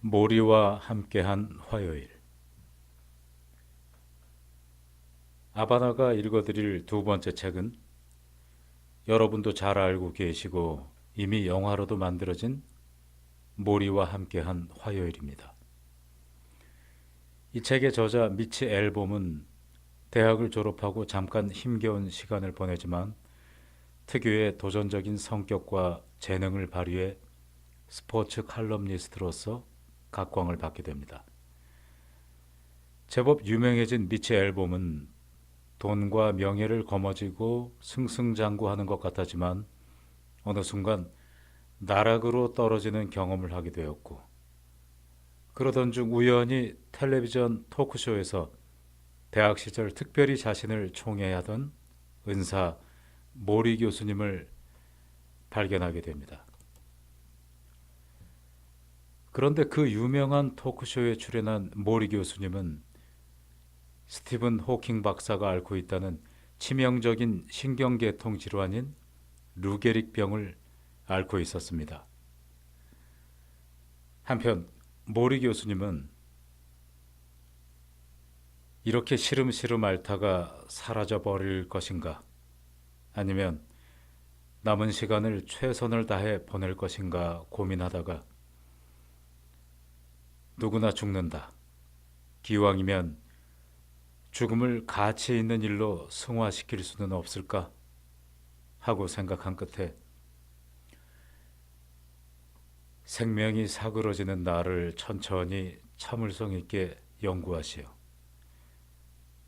모리와 함께한 화요일. 아바나가 읽어드릴 두 번째 책은 여러분도 잘 알고 계시고 이미 영화로도 만들어진 모리와 함께한 화요일입니다. 이 책의 저자 미치 앨범은 대학을 졸업하고 잠깐 힘겨운 시간을 보내지만 특유의 도전적인 성격과 재능을 발휘해 스포츠 칼럼니스트로서 각광을 받게 됩니다. 제법 유명해진 미치 앨범은 돈과 명예를 거머쥐고 승승장구하는 것 같았지만 어느 순간 나락으로 떨어지는 경험을 하게 되었고, 그러던 중 우연히 텔레비전 토크쇼에서 대학 시절 특별히 자신을 총애하던 은사 모리 교수님을 발견하게 됩니다. 그런데 그 유명한 토크쇼에 출연한 모리 교수님은 스티븐 호킹 박사가 앓고 있다는 치명적인 신경계통 질환인 루게릭 병을 앓고 있었습니다. 한편 모리 교수님은 이렇게 시름시름 앓다가 사라져 버릴 것인가, 아니면 남은 시간을 최선을 다해 보낼 것인가 고민하다가 누구나 죽는다, 기왕이면 죽음을 가치 있는 일로 승화시킬 수는 없을까 하고 생각한 끝에 생명이 사그러지는 나를 천천히 참을성 있게 연구하시오.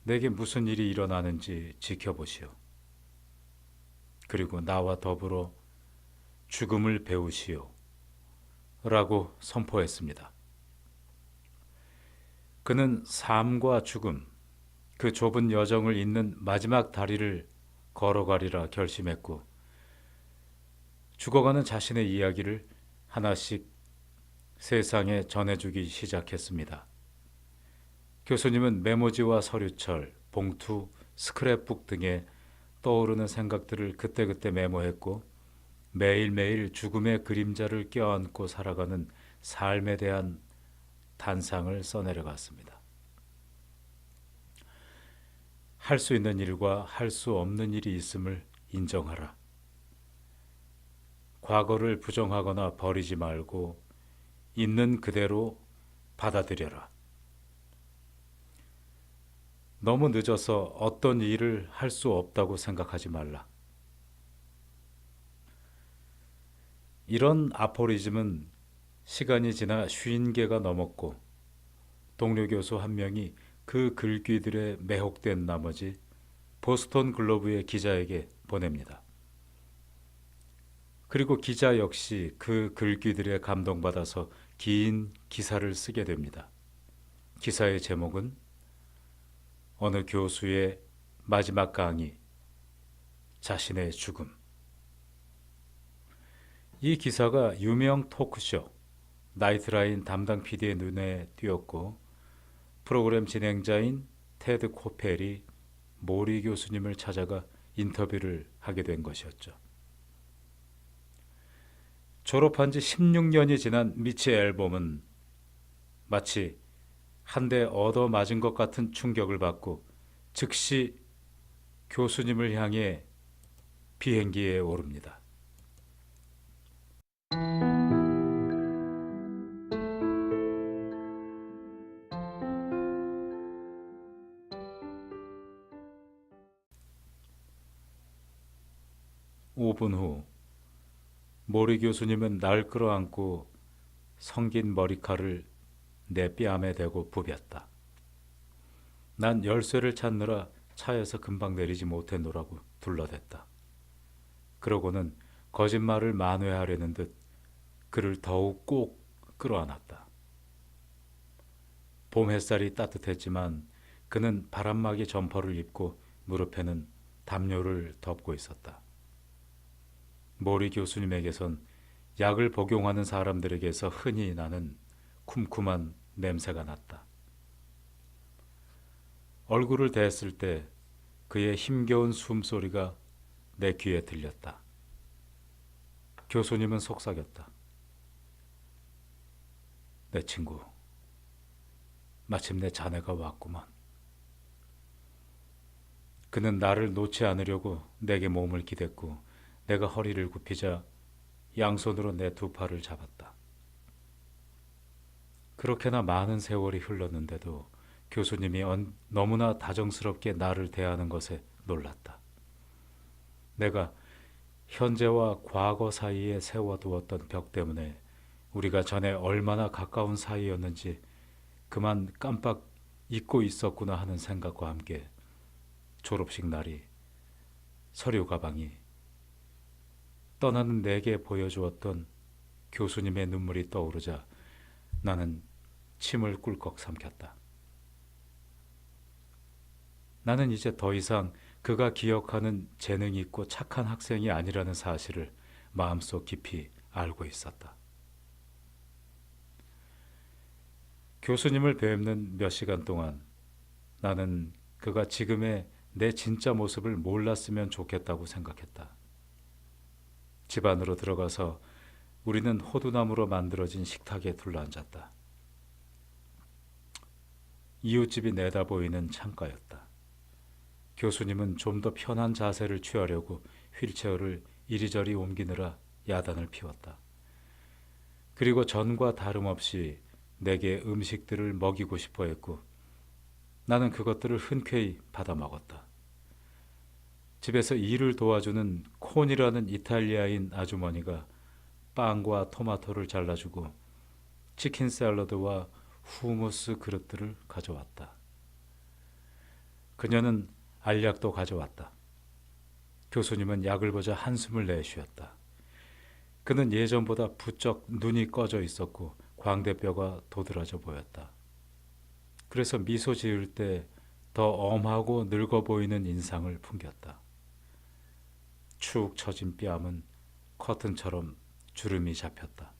내게 무슨 일이 일어나는지 지켜보시오. 그리고 나와 더불어 죽음을 배우시오. 라고 선포했습니다. 그는 삶과 죽음, 그 좁은 여정을 잇는 마지막 다리를 걸어가리라 결심했고, 죽어가는 자신의 이야기를 하나씩 세상에 전해주기 시작했습니다. 교수님은 메모지와 서류철, 봉투, 스크랩북 등에 떠오르는 생각들을 그때그때 메모했고, 매일매일 죽음의 그림자를 껴안고 살아가는 삶에 대한 단상을 써내려갔습니다. 할 수 있는 일과 할 수 없는 일이 있음을 인정하라. 과거를 부정하거나 버리지 말고 있는 그대로 받아들여라. 너무 늦어서 어떤 일을 할 수 없다고 생각하지 말라. 이런 아포리즘은 시간이 지나 50개가 넘었고 동료 교수 한 명이 그 글귀들에 매혹된 나머지 보스턴 글로브의 기자에게 보냅니다. 그리고 기자 역시 그 글귀들에 감동받아서 긴 기사를 쓰게 됩니다. 기사의 제목은 어느 교수의 마지막 강의, 자신의 죽음. 이 기사가 유명 토크쇼 나이트라인 담당 PD의 눈에 띄었고, 프로그램 진행자인 테드 코펠이 모리 교수님을 찾아가 인터뷰를 하게 된 것이었죠. 졸업한 지 16년이 지난 미치 앨범은 마치 한 대 얻어맞은 것 같은 충격을 받고 즉시 교수님을 향해 비행기에 오릅니다. 5분 후 모리 교수님은 날 끌어안고 성긴 머리칼을 내 뺨에 대고 부볐다. 난 열쇠를 찾느라 차에서 금방 내리지 못했노라고 둘러댔다. 그러고는 거짓말을 만회하려는 듯 그를 더욱 꼭 끌어안았다. 봄 햇살이 따뜻했지만 그는 바람막이 점퍼를 입고 무릎에는 담요를 덮고 있었다. 모리 교수님에게선 약을 복용하는 사람들에게서 흔히 나는 쿰쿰한 냄새가 났다. 얼굴을 대했을 때 그의 힘겨운 숨소리가 내 귀에 들렸다. 교수님은 속삭였다. 내 친구, 마침내 자네가 왔구만. 그는 나를 놓지 않으려고 내게 몸을 기댔고 내가 허리를 굽히자 양손으로 내 두 팔을 잡았다. 그렇게나 많은 세월이 흘렀는데도 교수님이 너무나 다정스럽게 나를 대하는 것에 놀랐다. 내가 현재와 과거 사이에 세워두었던 벽 때문에 우리가 전에 얼마나 가까운 사이였는지 그만 깜빡 잊고 있었구나 하는 생각과 함께 졸업식 날이, 서류 가방이, 떠나는 내게 보여주었던 교수님의 눈물이 떠오르자 나는 침을 꿀꺽 삼켰다. 나는 이제 더 이상 그가 기억하는 재능 있고 착한 학생이 아니라는 사실을 마음속 깊이 알고 있었다. 교수님을 뵙는 몇 시간 동안 나는 그가 지금의 내 진짜 모습을 몰랐으면 좋겠다고 생각했다. 집 안으로 들어가서 우리는 호두나무로 만들어진 식탁에 둘러앉았다. 이웃집이 내다보이는 창가였다. 교수님은 좀 더 편한 자세를 취하려고 휠체어를 이리저리 옮기느라 야단을 피웠다. 그리고 전과 다름없이 내게 음식들을 먹이고 싶어 했고 나는 그것들을 흔쾌히 받아 먹었다. 집에서 일을 도와주는 콘이라는 이탈리아인 아주머니가 빵과 토마토를 잘라주고 치킨 샐러드와 후무스 그릇들을 가져왔다. 그녀는 알약도 가져왔다. 교수님은 약을 보자 한숨을 내쉬었다. 그는 예전보다 부쩍 눈이 꺼져 있었고 광대뼈가 도드라져 보였다. 그래서 미소 지을 때 더 엄하고 늙어 보이는 인상을 풍겼다. 축 처진 뺨은 커튼처럼 주름이 잡혔다.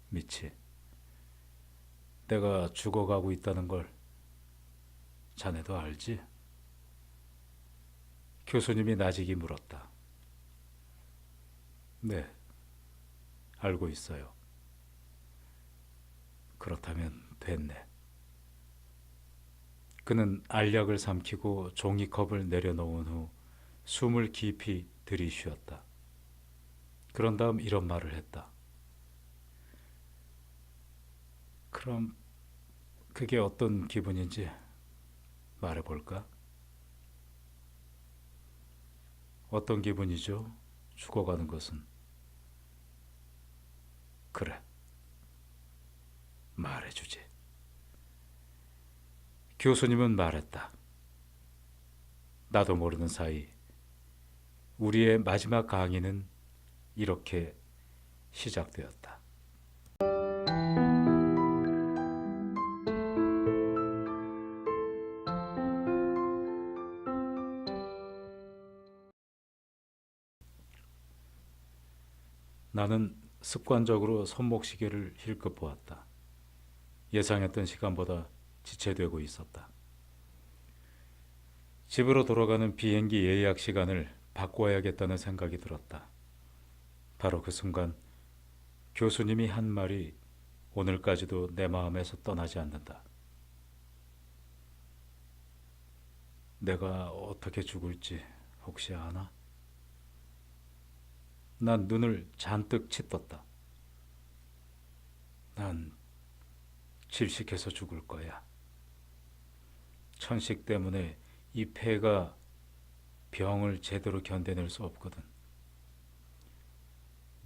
미치, 내가 죽어가고 있다는 걸 자네도 알지? 교수님이 나직이 물었다. 네, 알고 있어요. 그렇다면 됐네. 그는 알약을 삼키고 종이컵을 내려놓은 후 숨을 깊이 들이쉬었다. 그런 다음 이런 말을 했다. 그럼 그게 어떤 기분인지 말해볼까? 어떤 기분이죠? 죽어가는 것은. 그래, 말해주지. 교수님은 말했다. 나도 모르는 사이 우리의 마지막 강의는 이렇게 시작되었다. 나는 습관적으로 손목시계를 힐끗 보았다. 예상했던 시간보다 지체되고 있었다. 집으로 돌아가는 비행기 예약 시간을 바꿔야겠다는 생각이 들었다. 바로 그 순간 교수님이 한 말이 오늘까지도 내 마음에서 떠나지 않는다. 내가 어떻게 죽을지 혹시 아나? 난 눈을 잔뜩 치떴다. 난 질식해서 죽을 거야. 천식 때문에 이 폐가 병을 제대로 견뎌낼 수 없거든.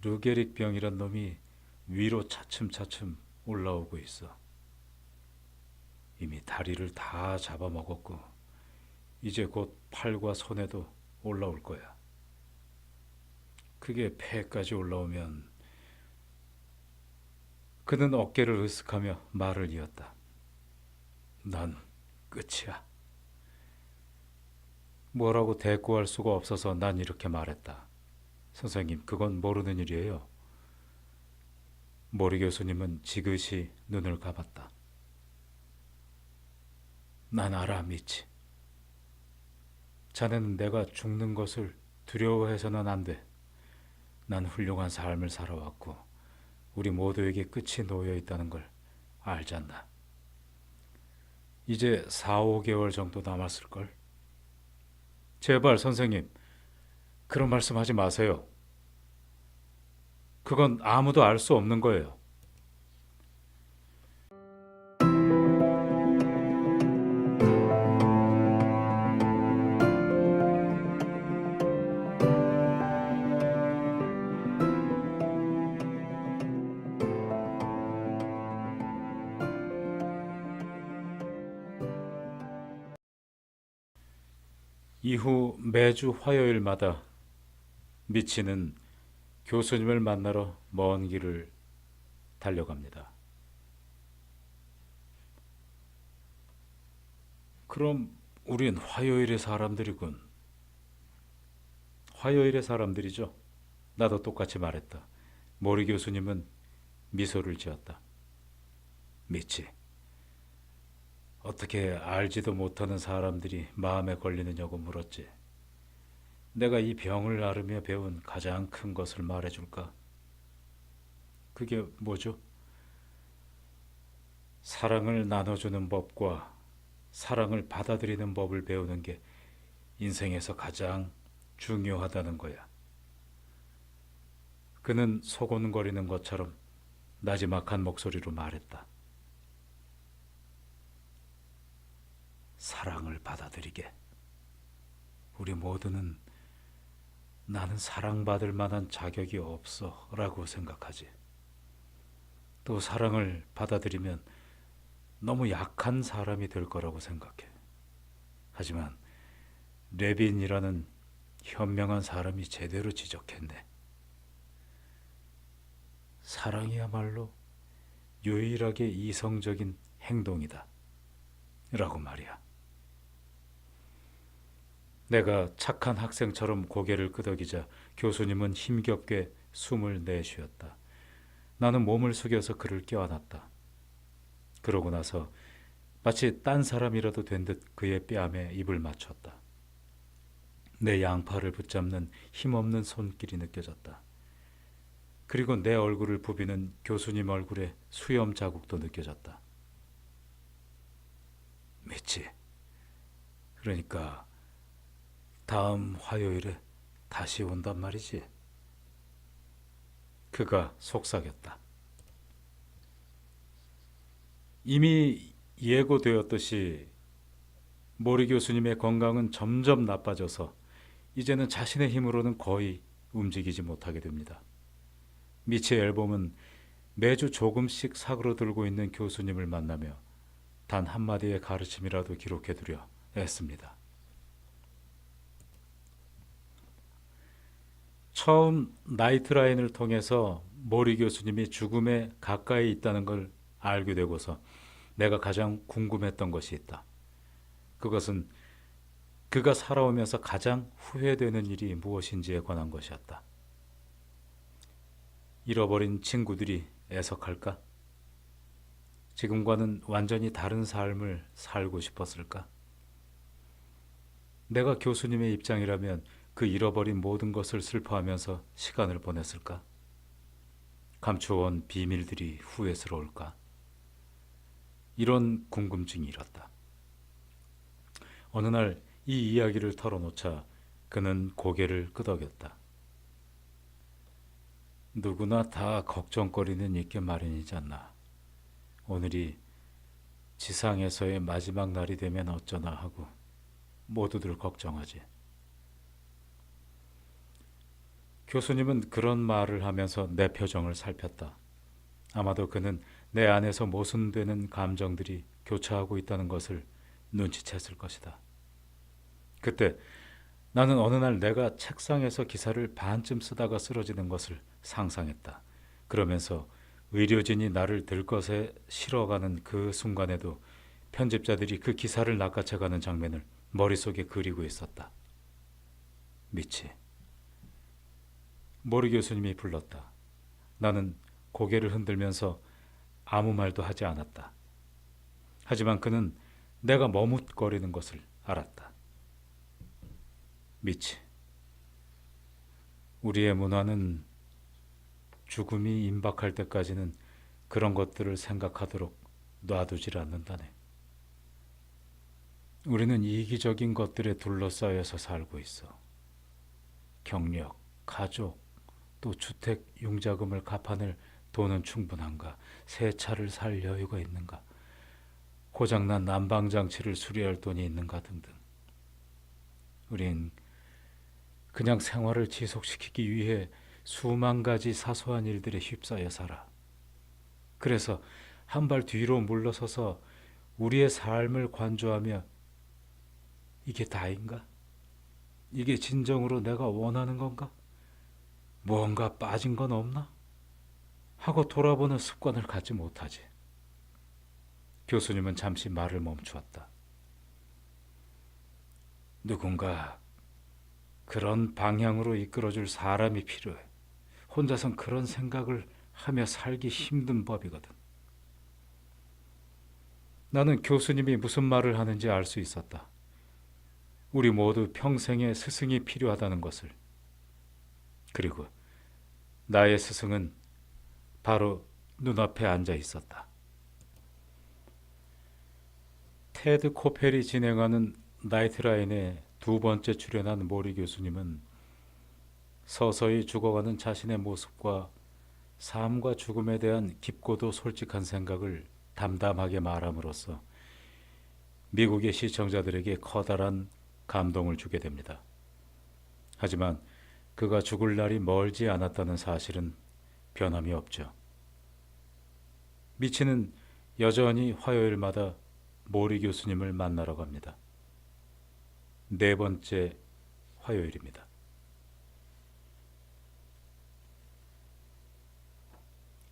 르게릭 병이란 놈이 위로 차츰차츰 올라오고 있어. 이미 다리를 다 잡아먹었고 이제 곧 팔과 손에도 올라올 거야. 그게 폐까지 올라오면. 그는 어깨를 으쓱하며 말을 이었다. 난 끝이야. 뭐라고 대꾸할 수가 없어서 난 이렇게 말했다. 선생님, 그건 모르는 일이에요. 모리 교수님은 지그시 눈을 감았다. 난 알아, 미치. 자네는 내가 죽는 것을 두려워해서는 안 돼. 난 훌륭한 삶을 살아왔고 우리 모두에게 끝이 놓여 있다는 걸 알잖나. 이제 4, 5개월 정도 남았을걸? 제발 선생님, 그런 말씀하지 마세요. 그건 아무도 알 수 없는 거예요. 이후 매주 화요일마다 미치는 교수님을 만나러 먼 길을 달려갑니다. 그럼 우린 화요일의 사람들이군. 화요일의 사람들이죠. 나도 똑같이 말했다. 모리 교수님은 미소를 지었다. 미치, 어떻게 알지도 못하는 사람들이 마음에 걸리느냐고 물었지. 내가 이 병을 앓으며 배운 가장 큰 것을 말해줄까? 그게 뭐죠? 사랑을 나눠주는 법과 사랑을 받아들이는 법을 배우는 게 인생에서 가장 중요하다는 거야. 그는 소곤거리는 것처럼 나지막한 목소리로 말했다. 사랑을 받아들이게. 우리 모두는 나는 사랑받을 만한 자격이 없어 라고 생각하지. 또 사랑을 받아들이면 너무 약한 사람이 될 거라고 생각해. 하지만 레빈이라는 현명한 사람이 제대로 지적했네. 사랑이야말로 유일하게 이성적인 행동이다 라고 말이야. 내가 착한 학생처럼 고개를 끄덕이자 교수님은 힘겹게 숨을 내쉬었다. 나는 몸을 숙여서 그를 껴안았다. 그러고 나서 마치 딴 사람이라도 된 듯 그의 뺨에 입을 맞췄다. 내 양팔을 붙잡는 힘없는 손길이 느껴졌다. 그리고 내 얼굴을 부비는 교수님 얼굴에 수염 자국도 느껴졌다. 미치, 그러니까 다음 화요일에 다시 온단 말이지. 그가 속삭였다. 이미 예고되었듯이 모리 교수님의 건강은 점점 나빠져서 이제는 자신의 힘으로는 거의 움직이지 못하게 됩니다. 미치의 앨범은 매주 조금씩 사그러들고 있는 교수님을 만나며 단 한마디의 가르침이라도 기록해두려 애씁니다. 처음 나이트라인을 통해서 모리 교수님이 죽음에 가까이 있다는 걸 알게 되고서 내가 가장 궁금했던 것이 있다. 그것은 그가 살아오면서 가장 후회되는 일이 무엇인지에 관한 것이었다. 잃어버린 친구들이 애석할까? 지금과는 완전히 다른 삶을 살고 싶었을까? 내가 교수님의 입장이라면 그 잃어버린 모든 것을 슬퍼하면서 시간을 보냈을까? 감추어온 비밀들이 후회스러울까? 이런 궁금증이 일었다. 어느 날 이 이야기를 털어놓자 그는 고개를 끄덕였다. 누구나 다 걱정거리는 있게 마련이지 않나. 오늘이 지상에서의 마지막 날이 되면 어쩌나 하고 모두들 걱정하지. 교수님은 그런 말을 하면서 내 표정을 살폈다. 아마도 그는 내 안에서 모순되는 감정들이 교차하고 있다는 것을 눈치챘을 것이다. 그때 나는 어느 날 내가 책상에서 기사를 반쯤 쓰다가 쓰러지는 것을 상상했다. 그러면서 의료진이 나를 들것에 실어가는 그 순간에도 편집자들이 그 기사를 낚아채가는 장면을 머릿속에 그리고 있었다. 미치. 모리 교수님이 불렀다. 나는 고개를 흔들면서 아무 말도 하지 않았다. 하지만 그는 내가 머뭇거리는 것을 알았다. 미치. 우리의 문화는 죽음이 임박할 때까지는 그런 것들을 생각하도록 놔두질 않는다네. 우리는 이기적인 것들에 둘러싸여서 살고 있어. 경력, 가족, 또 주택 융자금을 갚아낼 돈은 충분한가? 새 차를 살 여유가 있는가? 고장난 난방장치를 수리할 돈이 있는가 등등. 우린 그냥 생활을 지속시키기 위해 수만 가지 사소한 일들에 휩싸여 살아. 그래서 한 발 뒤로 물러서서 우리의 삶을 관조하며 이게 다인가? 이게 진정으로 내가 원하는 건가? 무언가 빠진 건 없나? 하고 돌아보는 습관을 갖지 못하지. 교수님은 잠시 말을 멈추었다. 누군가 그런 방향으로 이끌어줄 사람이 필요해. 혼자선 그런 생각을 하며 살기 힘든 법이거든. 나는 교수님이 무슨 말을 하는지 알 수 있었다. 우리 모두 평생의 스승이 필요하다는 것을. 그리고 나의 스승은 바로 눈앞에 앉아 있었다. 테드 코펠이 진행하는 나이트라인에 두 번째 출연한 모리 교수님은 서서히 죽어가는 자신의 모습과 삶과 죽음에 대한 깊고도 솔직한 생각을 담담하게 말함으로써 미국의 시청자들에게 커다란 감동을 주게 됩니다. 하지만 그가 죽을 날이 멀지 않았다는 사실은 변함이 없죠. 미치는 여전히 화요일마다 모리 교수님을 만나러 갑니다. 네 번째 화요일입니다.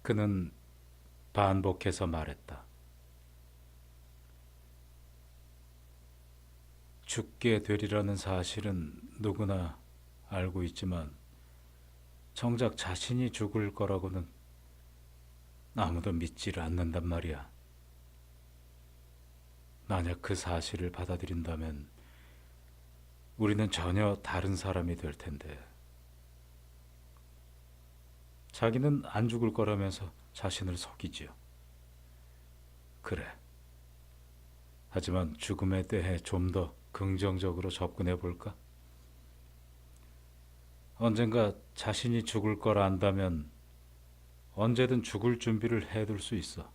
그는 반복해서 말했다. 죽게 되리라는 사실은 누구나 알고 있지만 정작 자신이 죽을 거라고는 아무도 믿지를 않는단 말이야. 만약 그 사실을 받아들인다면 우리는 전혀 다른 사람이 될 텐데. 자기는 안 죽을 거라면서 자신을 속이지요. 그래. 하지만 죽음에 대해 좀 더 긍정적으로 접근해 볼까? 언젠가 자신이 죽을 걸 안다면 언제든 죽을 준비를 해둘 수 있어.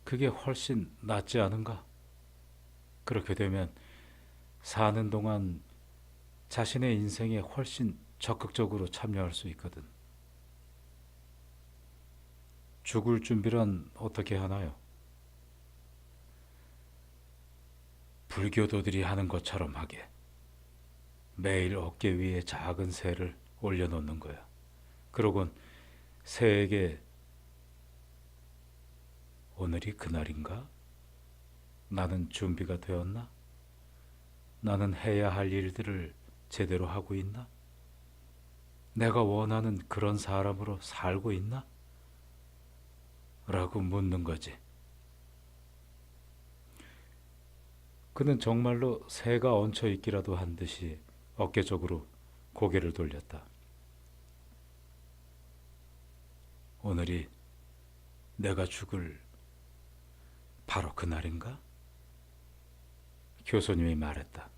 그게 훨씬 낫지 않은가? 그렇게 되면 사는 동안 자신의 인생에 훨씬 적극적으로 참여할 수 있거든. 죽을 준비란 어떻게 하나요? 불교도들이 하는 것처럼 하게. 매일 어깨 위에 작은 새를 올려놓는 거야. 그러곤 새에게 오늘이 그날인가? 나는 준비가 되었나? 나는 해야 할 일들을 제대로 하고 있나? 내가 원하는 그런 사람으로 살고 있나? 라고 묻는 거지. 그는 정말로 새가 얹혀 있기라도 한 듯이 어깨 쪽으로 고개를 돌렸다. 오늘이 내가 죽을 바로 그날인가? 교수님이 말했다.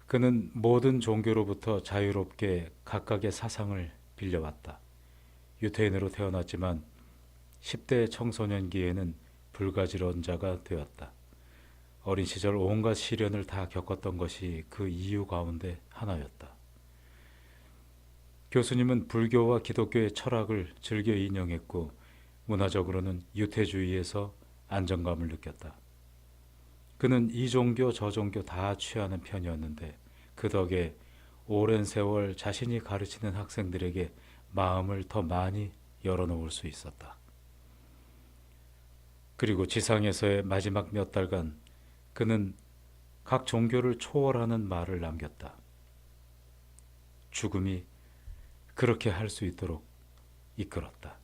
그는 모든 종교로부터 자유롭게 각각의 사상을 빌려왔다. 유태인으로 태어났지만 10대 청소년기에는 불가지론자가 되었다. 어린 시절 온갖 시련을 다 겪었던 것이 그 이유 가운데 하나였다. 교수님은 불교와 기독교의 철학을 즐겨 인용했고 문화적으로는 유태주의에서 안정감을 느꼈다. 그는 이 종교 저 종교 다 취하는 편이었는데 그 덕에 오랜 세월 자신이 가르치는 학생들에게 마음을 더 많이 열어놓을 수 있었다. 그리고 지상에서의 마지막 몇 달간 그는 각 종교를 초월하는 말을 남겼다. 죽음이 그렇게 할 수 있도록 이끌었다.